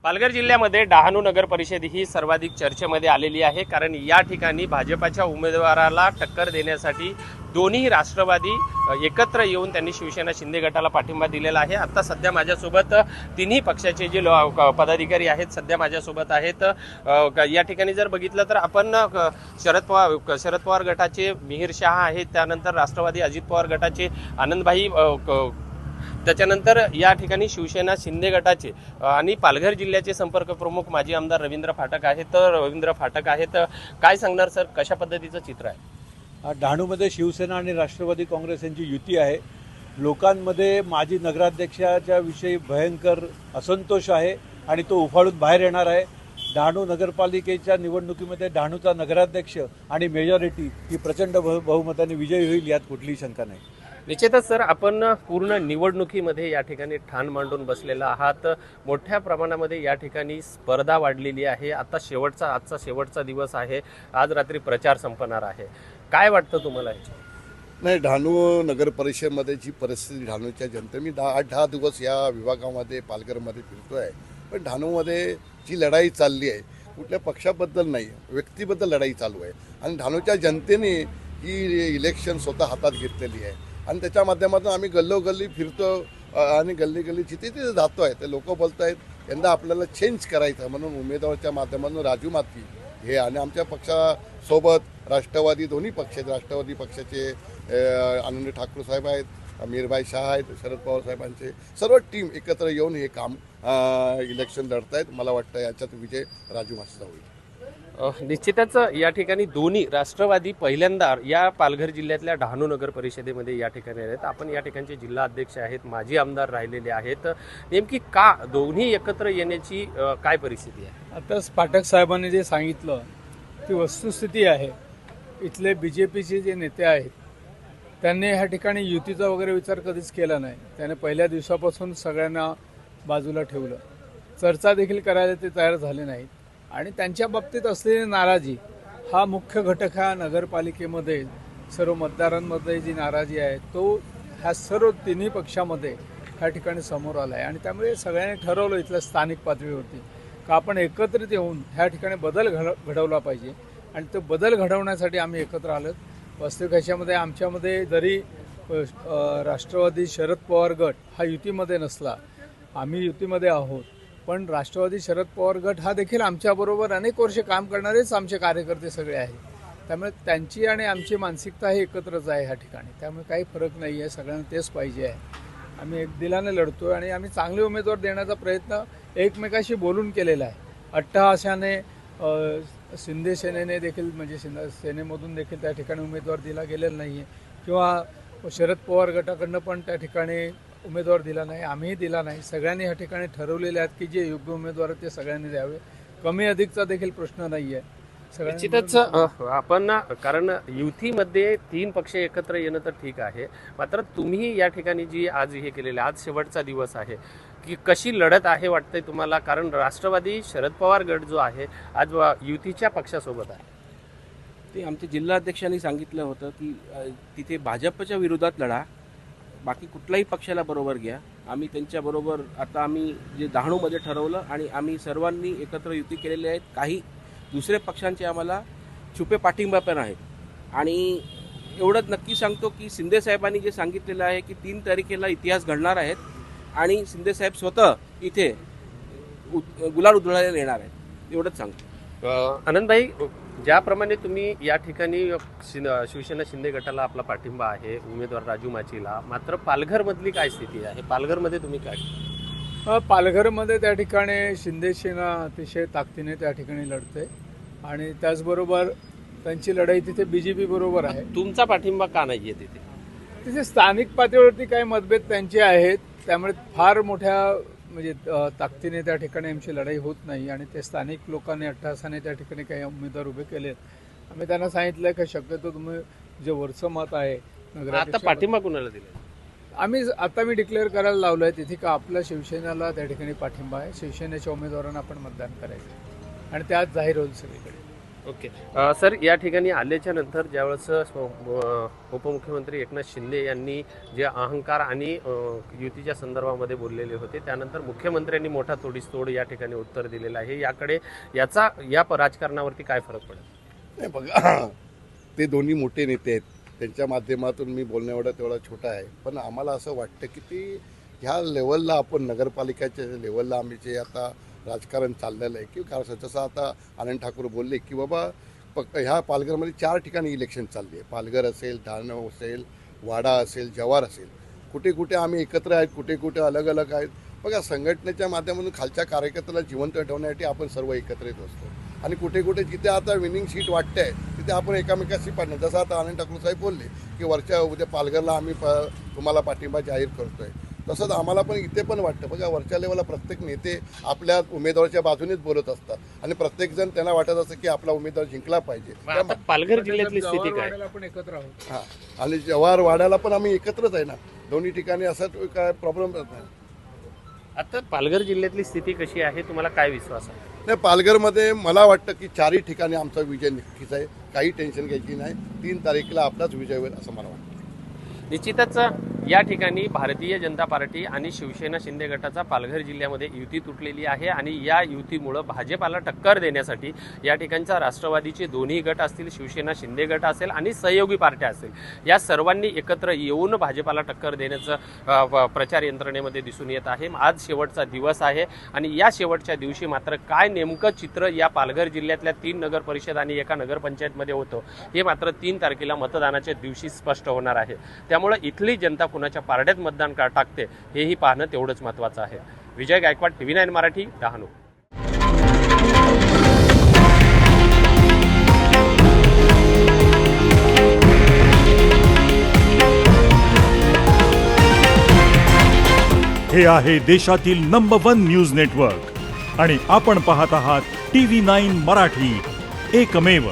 पालघर जिल्ह्यामध्ये डहाणू नगर परिषद ही सर्वाधिक चर्चेमध्ये आलेली आहे, कारण या ठिकाणी भाजपाच्या उमेदवाराला टक्कर देण्यासाठी दोन्ही राष्ट्रवादी एकत्र येऊन त्यांनी शिवसेना शिंदे गटाला पाठिंबा दिलेला आहे। आता सध्या माझ्यासोबत तिन्ही पक्षाचे जे पदाधिकारी आहेत सध्या माझ्यासोबत आहेत। या ठिकाणी जर बघितलं तर आपण शरद पवार गटाचे मिहिर शाह आहेत, त्यानंतर राष्ट्रवादी अजित पवार गटाचे आनंदभाई, त्याच्यानंतर या ठिकाणी शिवसेना शिंदे गटाचे आणि पालघर जिल्ह्याचे संपर्क प्रमुख माजी आमदार रवींद्र फाटक आहेत। काय सांगणार सर, कशा पद्धतीचं चित्र आहे? डहाणूमध्ये शिवसेना आणि राष्ट्रवादी काँग्रेस यांची युती आहे। लोकांमध्ये माजी नगराध्यक्षाच्या विषयी भयंकर असंतोष आहे आणि तो उफाळून बाहेर येणार आहे। डहाणू नगरपालिकेच्या निवडणुकीमध्ये डहाणूचा नगराध्यक्ष आणि मेजॉरिटी ही प्रचंड बहुमताने विजयी होईल, यात कुठलीही शंका नाही। निश्चितच सर, आपण पूर्ण निवडणुकीमध्ये या ठिकाणी ठाण मांडून बसलेला आहात। मोठ्या प्रमाणामध्ये या ठिकाणी स्पर्धा वाढलेली आहे। आजचा शेवटचा दिवस आहे, आज रात्री प्रचार संपणार आहे। काय वाटतं तुम्हाला? नाही, डहाणू नगर परिषदेमध्ये जी परिस्थिती डहाणूच्या जनते, मी 8-10 दिवस या विभागामध्ये पालघरमध्ये फिरतो आहे, पण डहाणूमध्ये जी लढाई चालली आहे कुठल्या पक्षाबद्दल नाही, व्यक्तीबद्दल लढाई चालू आहे आणि डहाणूच्या जनतेने ही इलेक्शन स्वतः हातात घेतलेली आहे आणि त्याच्या माध्यमातून आम्ही गल्लोगल्ली फिरतो आणि गल्ली जिथे तिथे जातो आहे। ते लोक बोलत आहेत यंदा आपल्याला चेंज करायचं म्हणून उमेदवाराच्या माध्यमातून राजू माथी हे आणि आमच्या पक्षासोबत राष्ट्रवादी दोन्ही पक्ष आहेत। राष्ट्रवादी पक्षाचे आनंद ठाकूर साहेब आहेत, मीरभाई शाह आहेत, शरद पवार साहेबांचे सर्व टीम एकत्र येऊन हे काम इलेक्शन लढत आहेत। मला वाटतं याच्यात विजय राजू माथीचा होईल। निश्चितच या ठिकाणी दोन्ही राष्ट्रवादी पहिल्यांदा या पालघर जिल्ह्यातल्या डहाणू नगर परिषदेमध्ये या ठिकाणी आहेत। आपण या ठिकाणचे जिल्हा अध्यक्ष आहेत, माजी आमदार राहिलेले आहेत। नेमकी का दोन्ही एकत्र येण्याची काय परिस्थिती आहे? आताच पाठक साहेबांनी जे सांगितलं ती वस्तुस्थिती आहे। इथले BJPचे जे नेते आहेत त्यांनी ह्या ठिकाणी युतीचा वगैरे विचार कधीच केला नाही। त्याने पहिल्या दिवसापासून सगळ्यांना बाजूला ठेवलं, चर्चा देखील करायला ते तयार झाले नाहीत आणि त्यांच्या बाबतीत असलेली नाराजी हा मुख्य घटक हा नगरपालिकेमध्ये सर्व मतदारांमध्ये जी नाराजी आहे तो ह्या सर्व तिन्ही पक्षामध्ये ह्या ठिकाणी समोर आला आहे आणि त्यामुळे सगळ्यांनी ठरवलं इथल्या स्थानिक पातळीवरती का आपण एकत्रित येऊन ह्या ठिकाणी बदल घडवला पाहिजे आणि तो बदल घडवण्यासाठी आम्ही एकत्र आलो। वास्तविक ह्याच्यामध्ये आमच्यामध्ये जरी राष्ट्रवादी शरद पवार गट हा युतीमध्ये नसला, आम्ही युतीमध्ये आहोत, पण राष्ट्रवादी शरद पवार गट हा देखील आमच्याबरोबर अनेक वर्षे काम करणारेच आमचे कार्यकर्ते सगळे आहेत। त्यामुळे त्यांची आणि आमची मानसिकता ही एकत्रच आहे ह्या ठिकाणी, त्यामुळे काही फरक नाही आहे, सगळ्यांना तेच पाहिजे आहे। आम्ही एक दिलाने लढतो आणि आम्ही चांगले उमेदवार देण्याचा प्रयत्न एकमेकाशी बोलून केलेला आहे। अट्टहासाने शिंदे सेनेने देखील म्हणजे सेनेमधून देखील त्या ठिकाणी उमेदवार दिला गेलेला नाही आहे किंवा शरद पवार गटाकडनं पण त्या ठिकाणी उमेदवार दिला नाही, आम्हीही दिला नाही। सगळ्यांनी ह्या ठिकाणी ठरवलेले आहेत की जे योग्य उमेदवार आहेत ते सगळ्यांनी द्यावे, कमी अधिकचा देखील प्रश्न नाही आहे। निश्चितच आपण कारण युतीमध्ये 3 पक्ष एकत्र येणं तर ठीक आहे, मात्र तुम्ही या ठिकाणी जी आज हे केलेलं, आज शेवटचा दिवस आहे, की कशी लढत आहे वाटतंय तुम्हाला? कारण राष्ट्रवादी शरद पवार गट जो आहे आज युतीच्या पक्षासोबत आहे। ते आमच्या जिल्हाध्यक्षांनी सांगितलं होतं की तिथे भाजपच्या विरोधात लढा, बाकी कुठल्याही पक्षाला बरोबर घ्या। आम्ही त्यांच्याबरोबर आता आम्ही जे डहाणूमध्ये ठरवलं आणि आम्ही सर्वांनी एकत्र युती केलेली आहेत। काही दुसरे पक्षांचे आम्हाला छुपे पाठिंबा पण आहेत आणि एवढंच नक्की सांगतो की शिंदे साहेबांनी जे सांगितलेलं आहे की 3 तारखेला इतिहास घडणार आहेत आणि शिंदे साहेब स्वतः इथे गुलाल उधळायला येणार आहेत, एवढंच सांगतो। आनंदभाई, ज्याप्रमाणे तुम्ही या ठिकाणी शिवसेना शिंदे गटाला आपला पाठिंबा आहे, उमेदवार राजू माचीला, मात्र पालघरमधली काय स्थिती आहे? पालघरमध्ये तुम्ही काय? पालघरमध्ये त्या ठिकाणी शिंदे सेना अतिशय ताकदीने त्या ठिकाणी लढते आणि त्याचबरोबर त्यांची लढाई तिथे BJP बरोबर आहे। तुमचा पाठिंबा का नाही आहे तिथे? तिथे स्थानिक पातळीवरती काही मतभेद त्यांचे आहेत, त्यामुळे फार मोठ्या म्हणजे ताकदीने त्या ठिकाणी आमची लढाई होत नाही आणि ते स्थानिक लोकांनी अट्टहासाने त्या ठिकाणी काही उमेदवार उभे केलेत। आम्ही त्यांना सांगितलं की शक्यतो तुम्ही जे वरचं मत आहे आता पाठिंबा कुणाला दिला? आता मी डिक्लेअर करायला लावलं आहे तिथे का आपल्या शिवसेनेला त्या ठिकाणी पाठिंबा आहे, शिवसेनेच्या उमेदवारांना आपण मतदान करायचं आणि त्यात जाहीर होईल सगळीकडे। ओके सर, या ठिकाणी आल्याच्या नंतर ज्यावेळेस उपमुख्यमंत्री एकनाथ शिंदे यांनी जे अहंकार आणि युतीच्या संदर्भामध्ये बोललेले होते, त्यानंतर मुख्यमंत्र्यांनी मोठा तोडीस-तोड या ठिकाणी उत्तर दिलेलं आहे. याकडे या राजकारणावरती काय फरक पडेल? नाही बघा, ते दोन्ही मोठे नेते आहेत, त्यांच्या माध्यमातून मी बोलण्याएवढा तेवढा छोटा आहे. पण आम्हाला असं वाटतं की ती ह्या लेवलला आपण नगरपालिकेच्या लेवलला आम्ही जे आता राजकारण चाललेलं आहे, की कारण जसं आता आनंद ठाकूर बोलले की बाबा ह्या पालघरमध्ये 4 ठिकाणी इलेक्शन चालली आहे. पालघर असेल, डहाणू असेल, वाडा असेल, जव्हार असेल, कुठे कुठे आम्ही एकत्र आहेत, कुठे कुठे अलग अलग आहेत. बघा, संघटनेच्या माध्यमातून खालच्या कार्यकर्त्याला जिवंत ठेवण्यासाठी आपण सर्व एकत्रित असतो आणि कुठे कुठे जिथे आता विनिंग सीट वाटते आहे तिथे आपण एकामेकाशी पाडणं, जसं आता आनंद ठाकूर साहेब बोलले की उद्या पालघरला आम्ही तुम्हाला पाठिंबा जाहीर करतोय, तसंच आम्हाला पण इथे पण वाटतं. बघा, वरच्या लेवलला प्रत्येक नेते आपल्या उमेदवाराच्या बाजूनेच बोलत असतात आणि प्रत्येकजण त्यांना वाटत असतं की आपला उमेदवार जिंकला पाहिजे. आता पालघर जिल्ह्यातली स्थिती काय? आपण एकत्र आहोत. हां, आणि जव्हार वाड्याला पण आम्ही एकत्रच आहे ना, दोन्ही ठिकाणी असा काय प्रॉब्लेम नाही. आता पालघर जिल्ह्यातली स्थिती कशी आहे, तुम्हाला काय विश्वास आहे? नाही, पालघरमध्ये मला वाटतं की 4ही ठिकाणी आमचा विजय नक्कीच आहे, काही टेन्शन घ्यायची नाही. 3 तारीखला आपलाच विजय होईल असं मला वाटतं. निश्चितच या ठिकाणी भारतीय जनता पार्टी आणि शिवसेना शिंदे गटाचा पालघर जिल्ह्यामध्ये युती तुटलेली आहे आणि या युतीमुळं भाजपाला टक्कर देण्यासाठी या ठिकाणचा राष्ट्रवादीचे दोन्ही गट असतील, शिवसेना शिंदे गट असेल आणि सहयोगी पार्ट्या असेल, या सर्वांनी एकत्र येऊन भाजपाला टक्कर देण्याचं प्रचार यंत्रणेमध्ये दिसून येत आहे. आज शेवटचा दिवस आहे आणि या शेवटच्या दिवशी मात्र काय नेमकं चित्र या पालघर जिल्ह्यातल्या 3 नगर परिषद आणि एका नगरपंचायतमध्ये होतं हे मात्र 3 तारखेला मतदानाच्या दिवशी स्पष्ट होणार आहे. त्यामुळे इथली जनता कुणाच्या पारड्यात मतदान टाकते हेही पाहणं तेवढंच महत्त्वाचं आहे. विजय गायकवाड, TV9 मराठी, डहाणू. हे आहे देशातील नंबर 1 न्यूज नेटवर्क आणि आपण पाहत आहात TV9 मराठी, एकमेव.